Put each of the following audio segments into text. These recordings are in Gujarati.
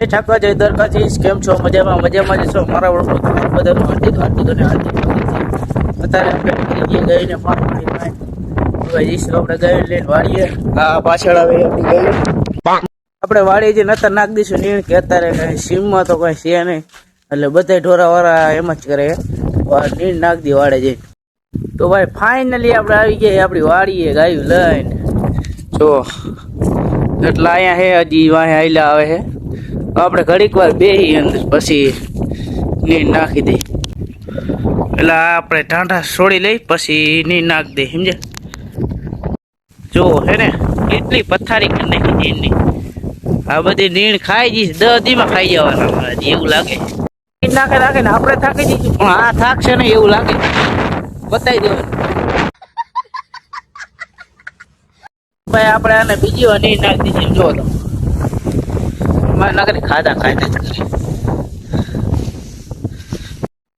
ઠાકોર જય દ્વારકાધીશ, કેમ છો? મજામાં છો? મારા ઓળખો બધાનું હાર્દિક અત્યારે આપણે ગઈને હવે જઈશું આપણે ગાય લઈને વાડીએ. આ પાછળ આવે આપણે વાડીએ જે નતર નાખી દઈશું નીણ કે અત્યારે કઈ સીમમાં તો કઈ છે નહીં, એટલે બધા ઢોરા વાળા એમ જ કરે નીણ નાખી દે વાડે જઈને. તો ભાઈ ફાઇનલી આપણે આવી ગયા આપણી વાડીએ ગાયું લઈને. જો એટલે અહીંયા હે હજી વાહે આયલા આવે છે. આપણે ઘડીક વાર બેસી અંદર પછી નીણ નાખી દઈ. એટલે આપણે ઢાંઢા છોડી લઈ પછી નીણ નાખી દઈ, સમજે? જો હે ને કેટલી પથારી કરી નાખી નીણની. આ બધી નીણ ખાઈ જઈશ 10 દીમાં ખાઈ જવાના એવું લાગે. નીણ નાખે ને આપણે થાકી જઈશું, પણ આ થાકશે ને એવું લાગે. બતાવી દેવાનું ભાઈ આપણે આને બીજી વાર નીણ નાખી દીધી. જો તો ખાધા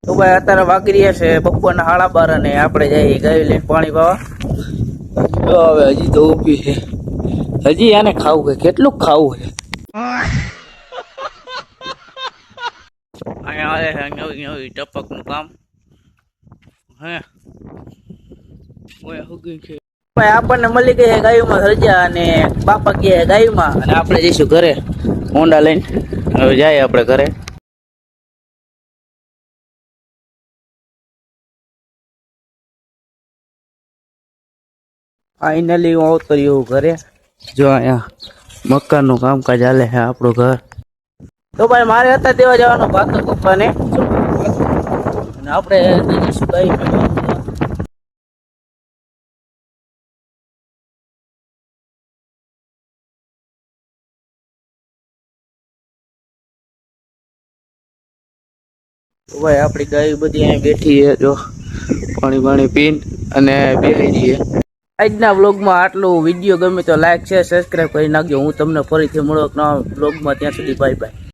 તો ભાઈ અત્યારે વાગી રહ્યા છે બપોરના 12:30 અને આપણે જઈએ ગાય લઈને પાણી પાવા. હવે હજી તો ઊભી છે, હજી આને ખાવું છે. કેટલું ખાવું છે? અહીંયા આવે છે નવી ટપક નું કામ. હે ભાઈ આપણને મળી ગઈ ગાયુમાં રજા અને બાપા ગયા ગાયુમાં, અને આપણે જઈશું ઘરે હોન્ડા લઈને. હવે જાય આપણે ઘરે. ફાઇનલી હું આવતો રહ્યો ઘરે. જો અહીંયા મકાનનું કામકાજ હાલે છે આપણું ઘર. તો ભાઈ મારે હતા દેવા જવાનો ભાતો પપ્પાને, અને આપણે જઈશું ગાય. તો ભાઈ આપણી ગાય બધી અહીં બેઠી છે. જો પાણી પીને અને બેસી જઈએ. આજના વ્લોગમાં આટલું. વિડીયો ગમે તો લાઈક શેર સબસ્ક્રાઈબ કરી નાખજો. હું તમને ફરીથી મળો નવા વ્લોગમાં. ત્યાં સુધી બાય બાય.